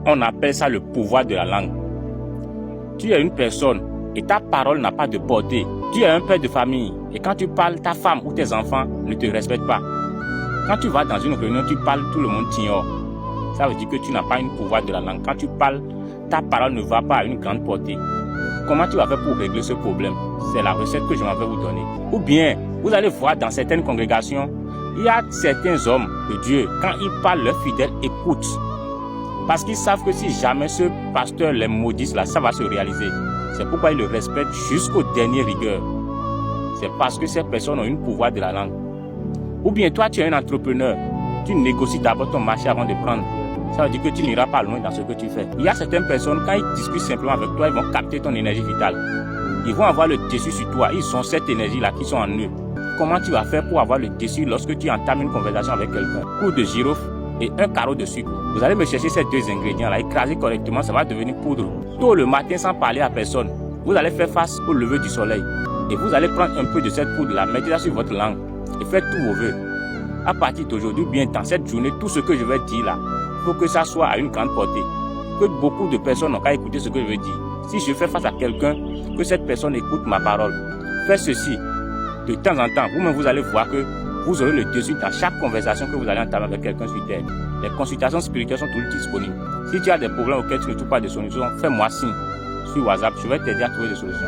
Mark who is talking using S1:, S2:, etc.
S1: On appelle ça le pouvoir de la langue. Tu es une personne et ta parole n'a pas de portée. Tu es un père de famille et quand tu parles, ta femme ou tes enfants ne te respectent pas. Quand tu vas dans une réunion, tu parles, tout le monde t'ignore. Ça veut dire que tu n'as pas un pouvoir de la langue. Quand tu parles, ta parole ne va pas à une grande portée. Comment tu vas faire pour régler ce problème? C'est la recette que je m'en vais vous donner. Ou bien, vous allez voir dans certaines congrégations, il y a certains hommes de Dieu, quand ils parlent, leurs fidèles écoutent. Parce qu'ils savent que si jamais ce pasteur les maudit, là, ça va se réaliser. C'est pourquoi ils le respectent jusqu'au dernier rigueur. C'est parce que ces personnes ont un pouvoir de la langue. Ou bien toi, tu es un entrepreneur. Tu négocies d'abord ton marché avant de prendre. Ça veut dire que tu n'iras pas loin dans ce que tu fais. Il y a certaines personnes, quand ils discutent simplement avec toi, ils vont capter ton énergie vitale. Ils vont avoir le dessus sur toi. Ils ont cette énergie-là qui sont en eux. Comment tu vas faire pour avoir le dessus lorsque tu entames une conversation avec quelqu'un? Poudre de girofle et un carreau de sucre. Vous allez me chercher ces deux ingrédients-là, écraser correctement, ça va devenir poudre. Tôt le matin, sans parler à personne, vous allez faire face au lever du soleil. Et vous allez prendre un peu de cette poudre-là, mettez-la sur votre langue et faites tous vos vœux. À partir d'aujourd'hui, bien dans cette journée, tout ce que je vais dire là, il faut que ça soit à une grande portée. Que beaucoup de personnes n'ont qu'à écouter ce que je veux dire. Si je fais face à quelqu'un, que cette personne écoute ma parole. Faites ceci. De temps en temps, vous-même vous allez voir que vous aurez le dessus dans chaque conversation que vous allez entamer avec quelqu'un sur terre. Les consultations spirituelles sont toutes disponibles. Si tu as des problèmes auxquels tu ne trouves pas de solution, fais-moi signe sur WhatsApp, je vais t'aider à trouver des solutions.